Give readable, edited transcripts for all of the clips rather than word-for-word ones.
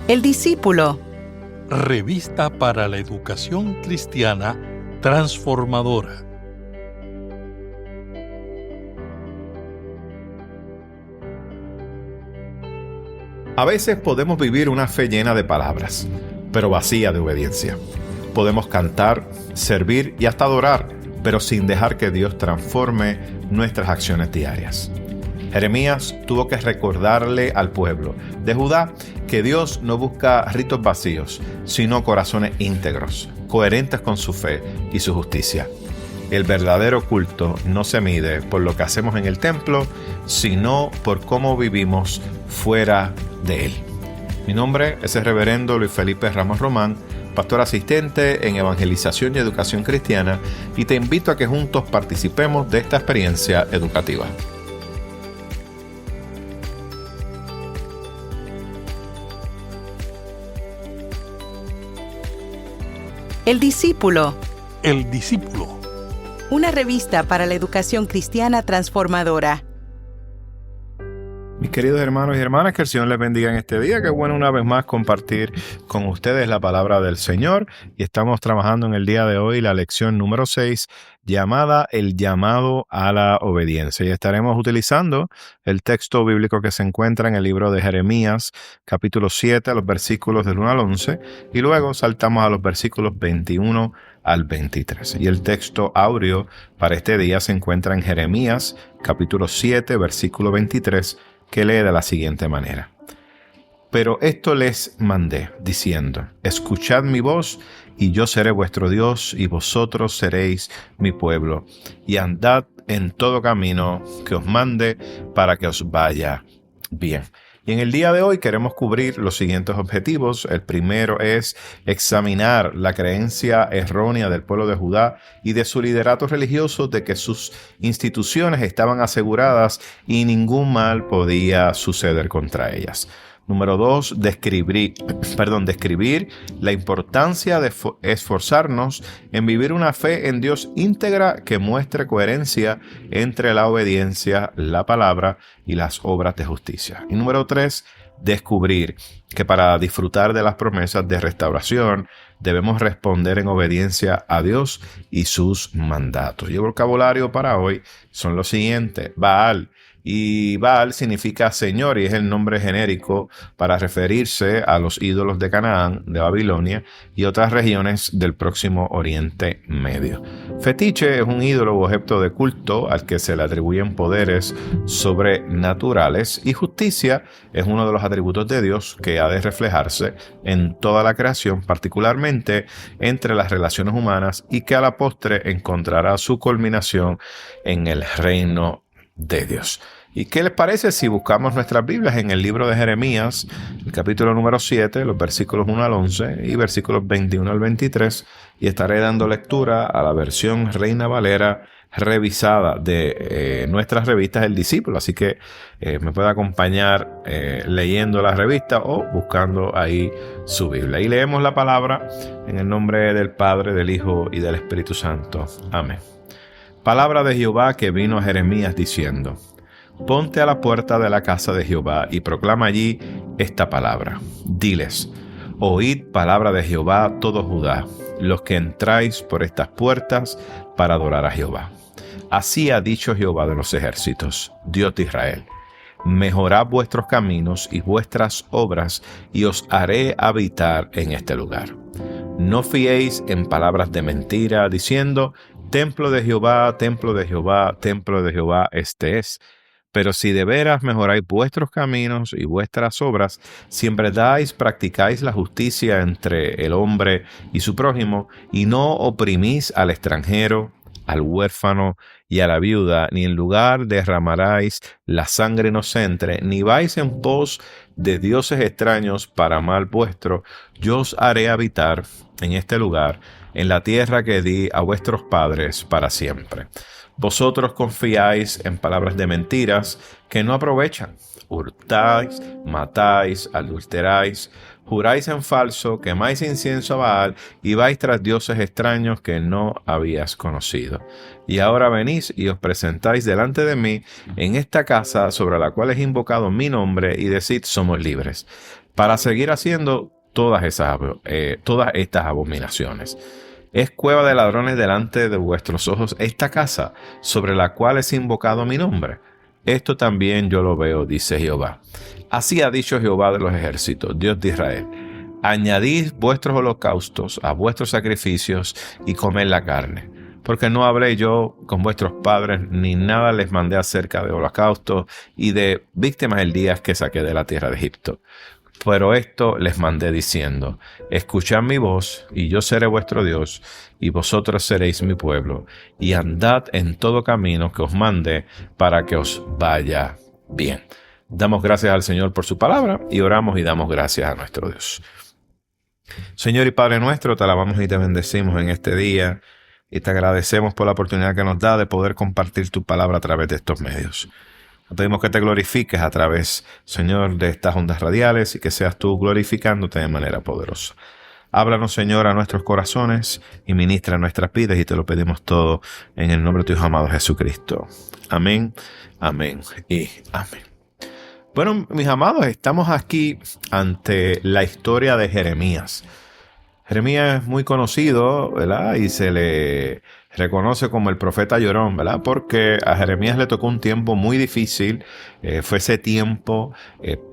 El discípulo. Revista para la educación cristiana transformadora. A veces podemos vivir una fe llena de palabras, pero vacía de obediencia. Podemos cantar, servir y hasta adorar, pero sin dejar que Dios transforme nuestras acciones diarias. Jeremías tuvo que recordarle al pueblo de Judá que Dios no busca ritos vacíos, sino corazones íntegros, coherentes con su fe y su justicia. El verdadero culto no se mide por lo que hacemos en el templo, sino por cómo vivimos fuera de él. Mi nombre es el reverendo Luis Felipe Ramos Román, pastor asistente en Evangelización y Educación Cristiana, y te invito a que juntos participemos de esta experiencia educativa. El discípulo. El discípulo. Una revista para la educación cristiana transformadora. Mis queridos hermanos y hermanas, que el Señor les bendiga en este día. Qué bueno una vez más compartir con ustedes la palabra del Señor. Y estamos trabajando en el día de hoy la lección número 6, llamada El llamado a la obediencia. Y estaremos utilizando el texto bíblico que se encuentra en el libro de Jeremías, capítulo 7, los versículos del 1 al 11. Y luego saltamos a los versículos 21 al 23. Y el texto áureo para este día se encuentra en Jeremías, capítulo 7, versículo 23, que lee de la siguiente manera. Pero esto les mandé, diciendo, escuchad mi voz, y yo seré vuestro Dios, y vosotros seréis mi pueblo, y andad en todo camino que os mande, para que os vaya bien. Y en el día de hoy queremos cubrir los siguientes objetivos. El primero es examinar la creencia errónea del pueblo de Judá y de su liderato religioso de que sus instituciones estaban aseguradas y ningún mal podía suceder contra ellas. Número 2, describir la importancia de esforzarnos en vivir una fe en Dios íntegra que muestre coherencia entre la obediencia, la palabra y las obras de justicia. Y número 3, descubrir que para disfrutar de las promesas de restauración debemos responder en obediencia a Dios y sus mandatos. Y el vocabulario para hoy son los siguientes: Baal. Y Baal significa Señor y es el nombre genérico para referirse a los ídolos de Canaán, de Babilonia y otras regiones del próximo Oriente Medio. Fetiche es un ídolo u objeto de culto al que se le atribuyen poderes sobrenaturales, y justicia es uno de los atributos de Dios que ha de reflejarse en toda la creación, particularmente entre las relaciones humanas, y que a la postre encontrará su culminación en el reino de Dios. ¿Y qué les parece si buscamos nuestras Biblias en el libro de Jeremías, el capítulo número 7, los versículos 1 al 11 y versículos 21 al 23, y estaré dando lectura a la versión Reina Valera revisada de nuestras revistas El Discípulo, así que me puede acompañar leyendo la revista o buscando ahí su Biblia. Y leemos la palabra en el nombre del Padre, del Hijo y del Espíritu Santo. Amén. Palabra de Jehová que vino a Jeremías diciendo: Ponte a la puerta de la casa de Jehová y proclama allí esta palabra. Diles: Oíd palabra de Jehová todo Judá, los que entráis por estas puertas para adorar a Jehová. Así ha dicho Jehová de los ejércitos, Dios de Israel: Mejorad vuestros caminos y vuestras obras, y os haré habitar en este lugar. No fiéis en palabras de mentira, diciendo: Templo de Jehová, templo de Jehová, templo de Jehová este es. Pero si de veras mejoráis vuestros caminos y vuestras obras, si en verdad practicáis la justicia entre el hombre y su prójimo, y no oprimís al extranjero, al huérfano y a la viuda, ni en lugar derramaráis la sangre inocente, ni vais en pos de dioses extraños para mal vuestro, yo os haré habitar en este lugar, en la tierra que di a vuestros padres para siempre. Vosotros confiáis en palabras de mentiras que no aprovechan. hurtáis, matáis, adulteráis, juráis en falso, quemáis incienso a Baal y vais tras dioses extraños que no habías conocido. Y ahora venís y os presentáis delante de mí en esta casa sobre la cual es invocado mi nombre y decid somos libres, para seguir haciendo todas estas abominaciones. Es cueva de ladrones delante de vuestros ojos esta casa sobre la cual es invocado mi nombre. Esto también yo lo veo, dice Jehová. Así ha dicho Jehová de los ejércitos, Dios de Israel. Añadid vuestros holocaustos a vuestros sacrificios y comed la carne. Porque no hablé yo con vuestros padres, ni nada les mandé acerca de holocaustos y de víctimas el día que saqué de la tierra de Egipto. Pero esto les mandé diciendo, escuchad mi voz, y yo seré vuestro Dios, y vosotros seréis mi pueblo, y andad en todo camino que os mande, para que os vaya bien. Damos gracias al Señor por su palabra, y oramos y damos gracias a nuestro Dios. Señor y Padre nuestro, te alabamos y te bendecimos en este día, y te agradecemos por la oportunidad que nos da de poder compartir tu palabra a través de estos medios. Te pedimos que te glorifiques a través, Señor, de estas ondas radiales y que seas tú glorificándote de manera poderosa. Háblanos, Señor, a nuestros corazones y ministra nuestras vidas y te lo pedimos todo en el nombre de tu Hijo amado Jesucristo. Amén, amén y amén. Bueno, mis amados, estamos aquí ante la historia de Jeremías. Jeremías es muy conocido, ¿verdad? Y se le reconoce como el profeta llorón, ¿verdad? Porque a Jeremías le tocó un tiempo muy difícil. Fue ese tiempo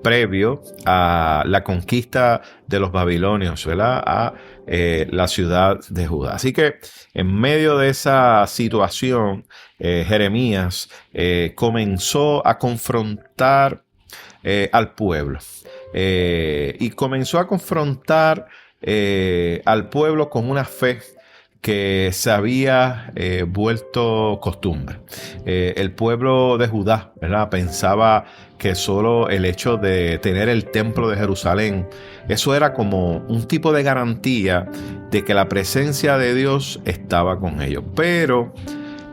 previo a la conquista de los babilonios, ¿verdad? A la ciudad de Judá. Así que en medio de esa situación, Jeremías comenzó a confrontar al pueblo. Y comenzó a confrontar al pueblo con una fe que se había vuelto costumbre. El pueblo de Judá, ¿verdad?, pensaba que solo el hecho de tener el templo de Jerusalén, eso era como un tipo de garantía de que la presencia de Dios estaba con ellos. Pero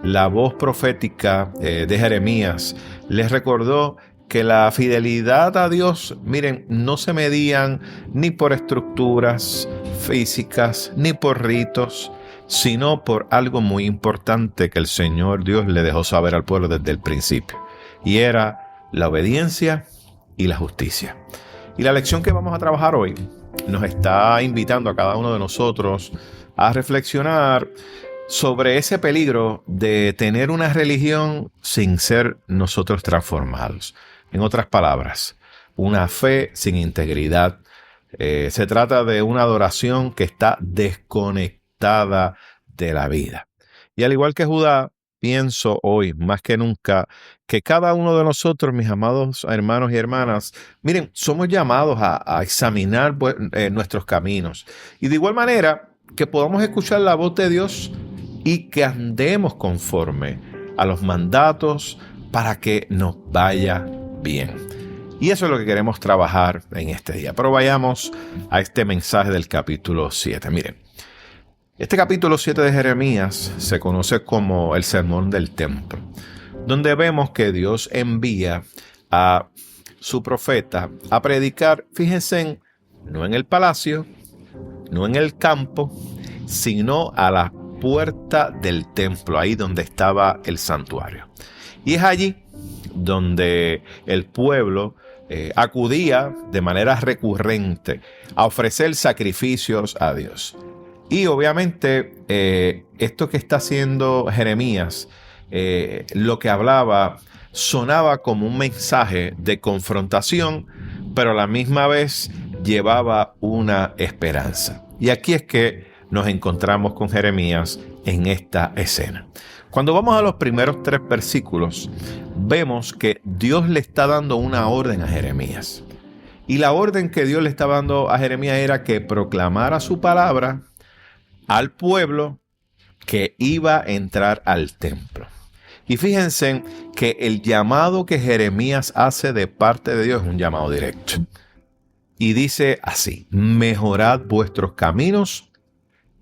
la voz profética de Jeremías les recordó que la fidelidad a Dios, miren, no se medían ni por estructuras físicas, ni por ritos, sino por algo muy importante que el Señor Dios le dejó saber al pueblo desde el principio. Y era la obediencia y la justicia. Y la lección que vamos a trabajar hoy nos está invitando a cada uno de nosotros a reflexionar sobre ese peligro de tener una religión sin ser nosotros transformados. En otras palabras, una fe sin integridad. Se trata de una adoración que está desconectada de la vida. Y al igual que Judá, pienso hoy más que nunca que cada uno de nosotros, mis amados hermanos y hermanas, miren, somos llamados a examinar nuestros caminos. Y de igual manera que podamos escuchar la voz de Dios y que andemos conforme a los mandatos para que nos vaya bien. Y eso es lo que queremos trabajar en este día. Pero vayamos a este mensaje del capítulo 7. Miren, este capítulo 7 de Jeremías se conoce como el Sermón del Templo, donde vemos que Dios envía a su profeta a predicar, fíjense, no en el palacio, no en el campo, sino a la puerta del templo, ahí donde estaba el santuario. Y es allí donde el pueblo acudía de manera recurrente a ofrecer sacrificios a Dios. Y obviamente esto que está haciendo Jeremías, lo que hablaba, sonaba como un mensaje de confrontación, pero a la misma vez llevaba una esperanza. Y aquí es que nos encontramos con Jeremías en esta escena. Cuando vamos a los primeros 3 versículos, vemos que Dios le está dando una orden a Jeremías. Y la orden que Dios le estaba dando a Jeremías era que proclamara su palabra al pueblo que iba a entrar al templo. Y fíjense que el llamado que Jeremías hace de parte de Dios es un llamado directo. Y dice así: mejorad vuestros caminos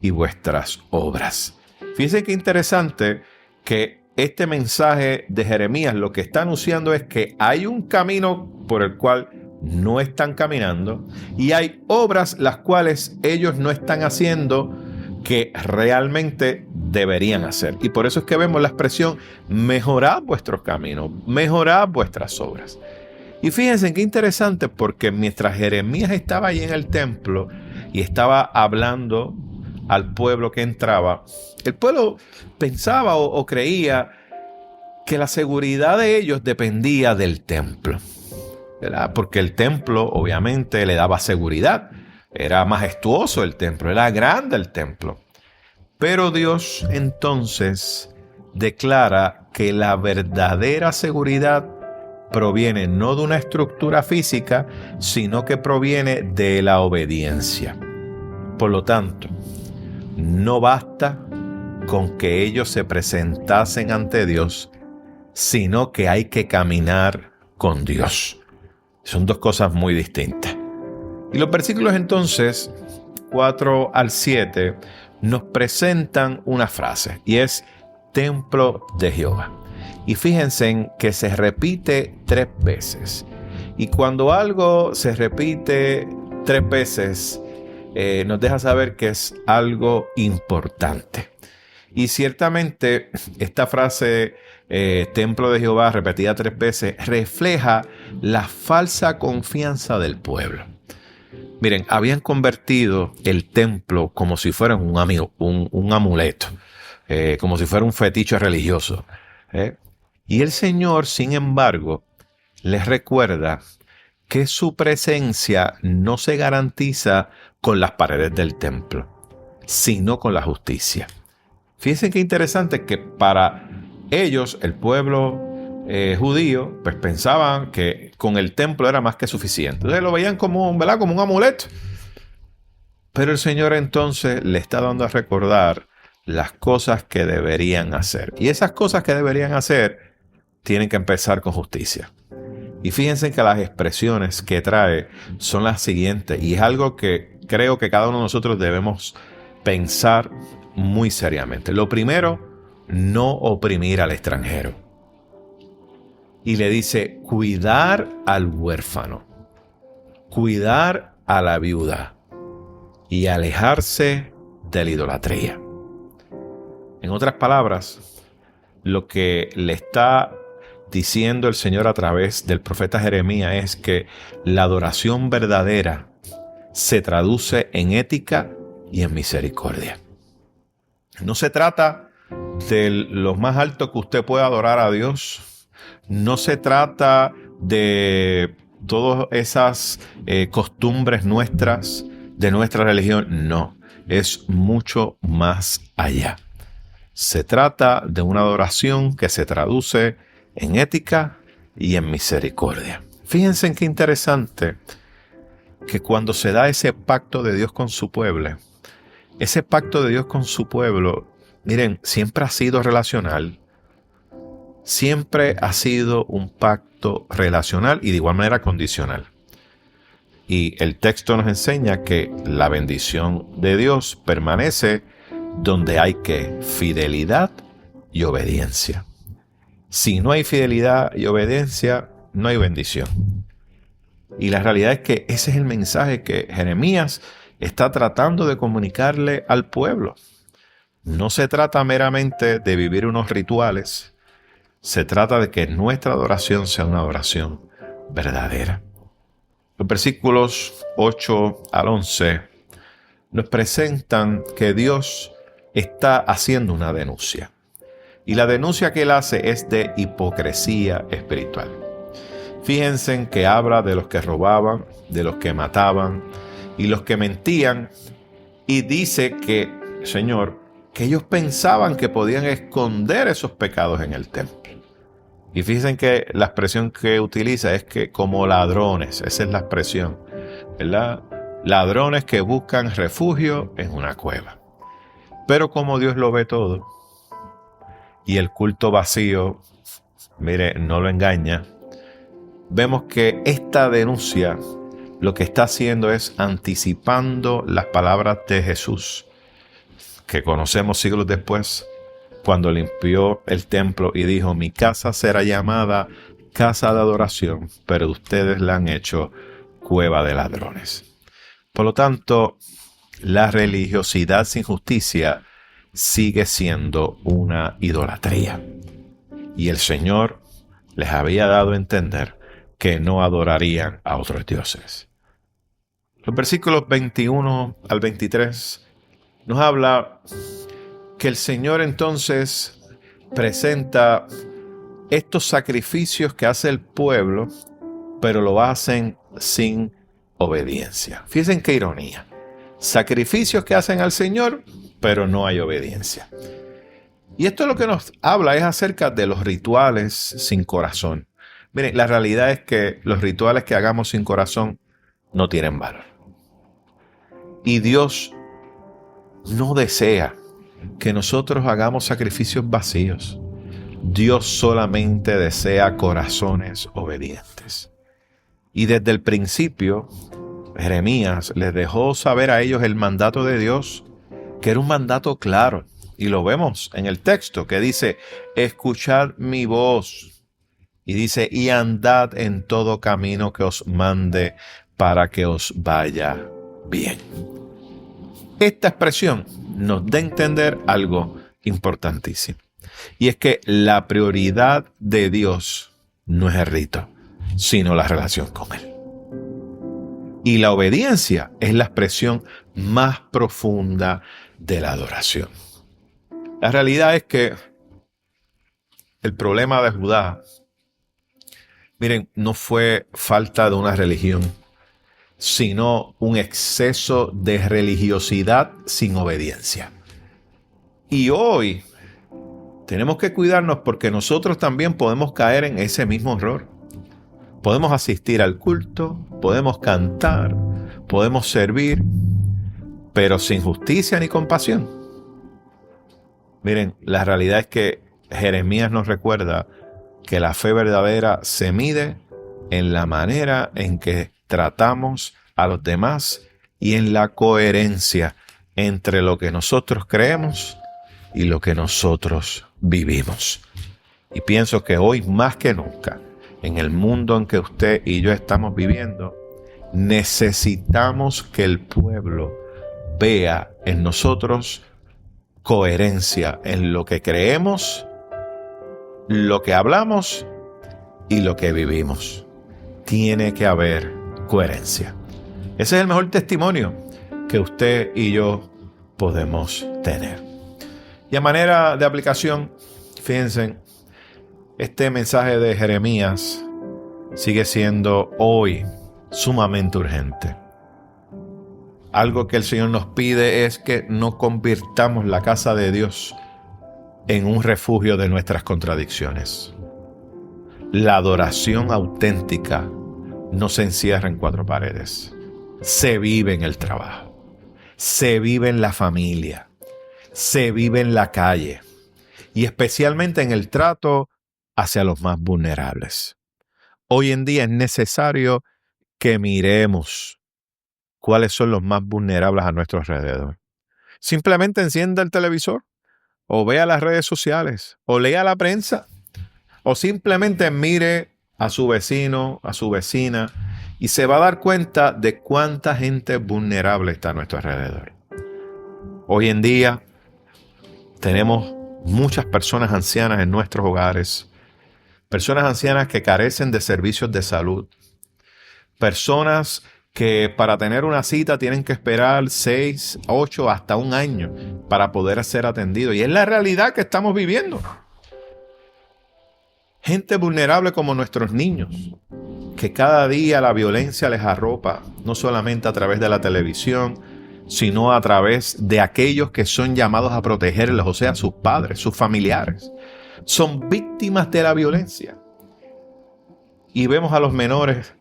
y vuestras obras. Fíjense qué interesante que este mensaje de Jeremías lo que está anunciando es que hay un camino por el cual no están caminando y hay obras las cuales ellos no están haciendo que realmente deberían hacer. Y por eso es que vemos la expresión mejorad vuestros caminos, mejorad vuestras obras. Y fíjense qué interesante, porque mientras Jeremías estaba allí en el templo y estaba hablando al pueblo que entraba, el pueblo pensaba o creía que la seguridad de ellos dependía del templo, ¿verdad? Porque el templo obviamente le daba seguridad. Era majestuoso el templo, era grande el templo. Pero Dios entonces declara que la verdadera seguridad proviene no de una estructura física, sino que proviene de la obediencia. Por lo tanto, no basta con que ellos se presentasen ante Dios, sino que hay que caminar con Dios. Son dos cosas muy distintas. Y los versículos entonces 4 al 7 nos presentan una frase y es templo de Jehová. Y fíjense en que se repite 3 veces. Y cuando algo se repite 3 veces, nos deja saber que es algo importante. Y ciertamente esta frase, templo de Jehová, repetida 3 veces, refleja la falsa confianza del pueblo. Miren, habían convertido el templo como si fuera un amuleto, como si fuera un fetiche religioso. Y el Señor, sin embargo, les recuerda que su presencia no se garantiza con las paredes del templo, sino con la justicia. Fíjense qué interesante que para ellos, el pueblo judío, pues pensaban que con el templo era más que suficiente. Entonces lo veían como, ¿verdad?, como un amuleto. Pero el Señor entonces le está dando a recordar las cosas que deberían hacer. Y esas cosas que deberían hacer tienen que empezar con justicia. Y fíjense que las expresiones que trae son las siguientes. Y es algo que creo que cada uno de nosotros debemos pensar muy seriamente. Lo primero, no oprimir al extranjero. Y le dice, cuidar al huérfano, cuidar a la viuda y alejarse de la idolatría. En otras palabras, lo que le está diciendo el Señor a través del profeta Jeremías es que la adoración verdadera se traduce en ética y en misericordia. No se trata de lo más alto que usted pueda adorar a Dios. No se trata de todas esas costumbres nuestras, de nuestra religión. No, es mucho más allá. Se trata de una adoración que se traduce en ética y en misericordia. Fíjense en qué interesante que cuando se da ese pacto de Dios con su pueblo, ese pacto de Dios con su pueblo, miren, siempre ha sido relacional. Siempre ha sido un pacto relacional y de igual manera condicional. Y el texto nos enseña que la bendición de Dios permanece donde hay fidelidad y obediencia. Si no hay fidelidad y obediencia, no hay bendición. Y la realidad es que ese es el mensaje que Jeremías está tratando de comunicarle al pueblo. No se trata meramente de vivir unos rituales. Se trata de que nuestra adoración sea una adoración verdadera. Los versículos 8 al 11 nos presentan que Dios está haciendo una denuncia. Y la denuncia que él hace es de hipocresía espiritual. Fíjense en que habla de los que robaban, de los que mataban y los que mentían. Y dice que, Señor, que ellos pensaban que podían esconder esos pecados en el templo. Y fíjense que la expresión que utiliza es que como ladrones, esa es la expresión, ¿verdad? Ladrones que buscan refugio en una cueva. Pero como Dios lo ve todo y el culto vacío, mire, no lo engaña, vemos que esta denuncia lo que está haciendo es anticipando las palabras de Jesús, que conocemos siglos después, cuando limpió el templo y dijo: mi casa será llamada casa de adoración, pero ustedes la han hecho cueva de ladrones. Por lo tanto, la religiosidad sin justicia sigue siendo una idolatría. Y el Señor les había dado a entender que no adorarían a otros dioses. Los versículos 21 al 23 nos habla que el Señor entonces presenta estos sacrificios que hace el pueblo, pero lo hacen sin obediencia. Fíjense qué ironía. Sacrificios que hacen al Señor, pero no hay obediencia. Y esto es lo que nos habla, es acerca de los rituales sin corazón. Miren, la realidad es que los rituales que hagamos sin corazón no tienen valor. Y Dios no desea que nosotros hagamos sacrificios vacíos. Dios solamente desea corazones obedientes. Y desde el principio, Jeremías les dejó saber a ellos el mandato de Dios, que era un mandato claro. Y lo vemos en el texto que dice: escuchad mi voz. Y dice: y andad en todo camino que os mande para que os vaya bien. Esta expresión nos da a entender algo importantísimo. Y es que la prioridad de Dios no es el rito, sino la relación con Él. Y la obediencia es la expresión más profunda de la adoración. La realidad es que el problema de Judá, miren, no fue falta de una religión, sino un exceso de religiosidad sin obediencia. Y hoy tenemos que cuidarnos porque nosotros también podemos caer en ese mismo error. Podemos asistir al culto, podemos cantar, podemos servir, pero sin justicia ni compasión. Miren, la realidad es que Jeremías nos recuerda que la fe verdadera se mide en la manera en que tratamos a los demás y en la coherencia entre lo que nosotros creemos y lo que nosotros vivimos. Y pienso que hoy más que nunca, en el mundo en que usted y yo estamos viviendo, necesitamos que el pueblo vea en nosotros coherencia en lo que creemos, lo que hablamos y lo que vivimos. Tiene que haber coherencia. Ese es el mejor testimonio que usted y yo podemos tener. Y a manera de aplicación, fíjense, este mensaje de Jeremías sigue siendo hoy sumamente urgente. Algo que el Señor nos pide es que no convirtamos la casa de Dios en un refugio de nuestras contradicciones. La adoración auténtica no se encierra en cuatro paredes. Se vive en el trabajo, se vive en la familia, se vive en la calle y especialmente en el trato hacia los más vulnerables. Hoy en día es necesario que miremos cuáles son los más vulnerables a nuestro alrededor. Simplemente encienda el televisor o vea las redes sociales o lea la prensa o simplemente mire a su vecino, a su vecina y se va a dar cuenta de cuánta gente vulnerable está a nuestro alrededor. Hoy en día tenemos muchas personas ancianas en nuestros hogares, personas ancianas que carecen de servicios de salud, personas que para tener una cita tienen que esperar 6, 8, hasta un año para poder ser atendidos. Y es la realidad que estamos viviendo. Gente vulnerable como nuestros niños, que cada día la violencia les arropa, no solamente a través de la televisión, sino a través de aquellos que son llamados a protegerlos, o sea, sus padres, sus familiares. Son víctimas de la violencia. Y vemos a los menores,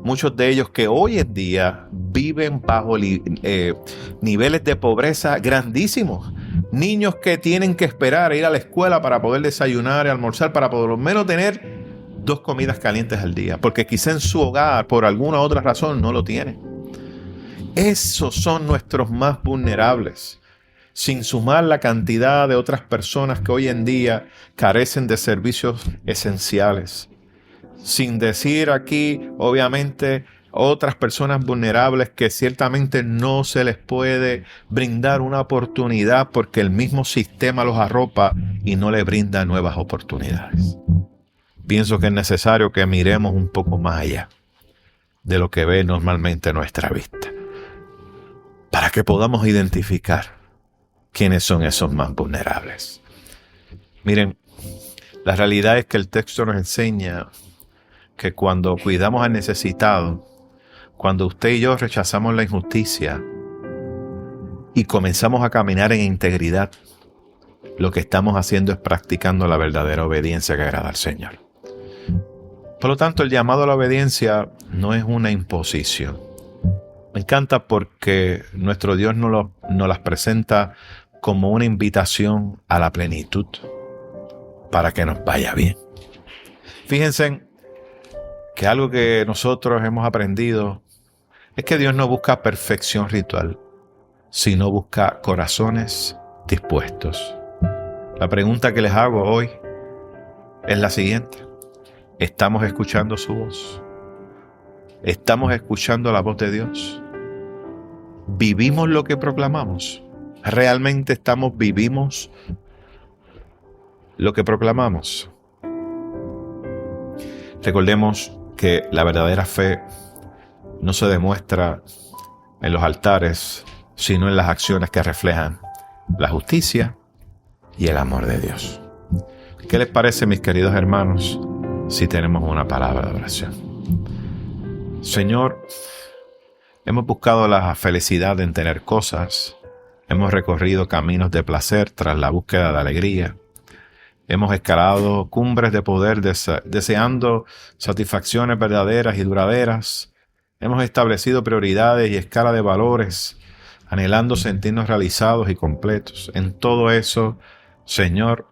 muchos de ellos que hoy en día viven bajo niveles de pobreza grandísimos. Niños que tienen que esperar a ir a la escuela para poder desayunar y almorzar, para por lo menos tener 2 comidas calientes al día, porque quizá en su hogar, por alguna otra razón, no lo tienen. Esos son nuestros más vulnerables. sin sumar la cantidad de otras personas que hoy en día carecen de servicios esenciales. Sin decir aquí, obviamente, otras personas vulnerables que ciertamente no se les puede brindar una oportunidad porque el mismo sistema los arropa y no les brinda nuevas oportunidades. Pienso que es necesario que miremos un poco más allá de lo que ve normalmente nuestra vista, para que podamos identificar quiénes son esos más vulnerables. Miren, la realidad es que el texto nos enseña que cuando cuidamos al necesitado, cuando usted y yo rechazamos la injusticia y comenzamos a caminar en integridad, lo que estamos haciendo es practicando la verdadera obediencia que agrada al Señor. Por lo tanto, el llamado a la obediencia no es una imposición. Me encanta porque nuestro Dios nos las presenta como una invitación a la plenitud para que nos vaya bien. Fíjense que algo que nosotros hemos aprendido es que Dios no busca perfección ritual, sino busca corazones dispuestos. La pregunta que les hago hoy es la siguiente: ¿estamos escuchando su voz? ¿Estamos escuchando la voz de Dios? ¿Vivimos lo que proclamamos? ¿Realmente vivimos lo que proclamamos? Recordemos que la verdadera fe no se demuestra en los altares, sino en las acciones que reflejan la justicia y el amor de Dios. ¿Qué les parece, mis queridos hermanos, si tenemos una palabra de oración? Señor, hemos buscado la felicidad en tener cosas, hemos recorrido caminos de placer tras la búsqueda de alegría, hemos escalado cumbres de poder deseando satisfacciones verdaderas y duraderas, hemos establecido prioridades y escala de valores, anhelando sentirnos realizados y completos. En todo eso, Señor,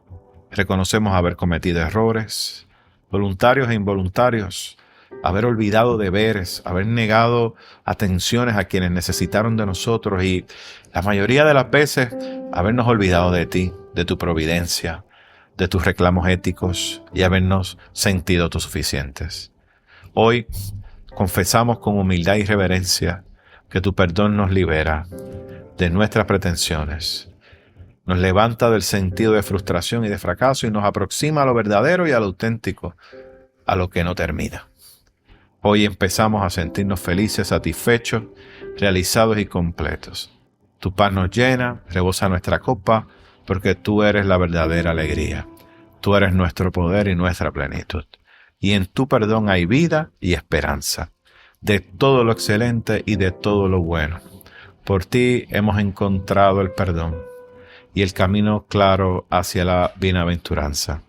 reconocemos haber cometido errores, voluntarios e involuntarios, haber olvidado deberes, haber negado atenciones a quienes necesitaron de nosotros y la mayoría de las veces habernos olvidado de ti, de tu providencia, de tus reclamos éticos y habernos sentido autosuficientes. Hoy confesamos con humildad y reverencia que tu perdón nos libera de nuestras pretensiones, nos levanta del sentido de frustración y de fracaso y nos aproxima a lo verdadero y a lo auténtico, a lo que no termina. Hoy empezamos a sentirnos felices, satisfechos, realizados y completos. Tu paz nos llena, rebosa nuestra copa, porque tú eres la verdadera alegría. Tú eres nuestro poder y nuestra plenitud. Y en tu perdón hay vida y esperanza, de todo lo excelente y de todo lo bueno. Por ti hemos encontrado el perdón y el camino claro hacia la bienaventuranza.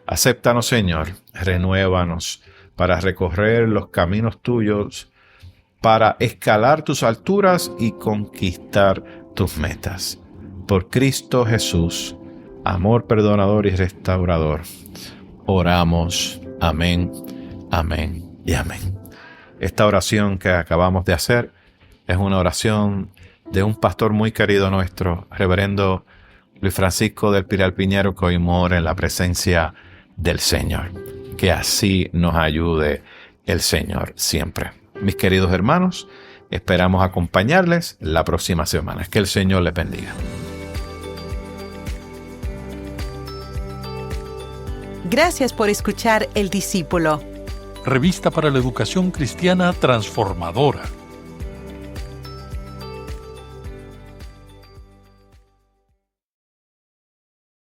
Acéptanos, Señor, renuévanos para recorrer los caminos tuyos, para escalar tus alturas y conquistar tus metas. Por Cristo Jesús, amor perdonador y restaurador, oramos. Amén, amén y amén. Esta oración que acabamos de hacer es una oración de un pastor muy querido nuestro, reverendo Luis Francisco del Pilar Piñero, que hoy mora en la presencia del Señor. Que así nos ayude el Señor siempre. Mis queridos hermanos, esperamos acompañarles la próxima semana. Que el Señor les bendiga. Gracias por escuchar El Discípulo. Revista para la Educación Cristiana Transformadora.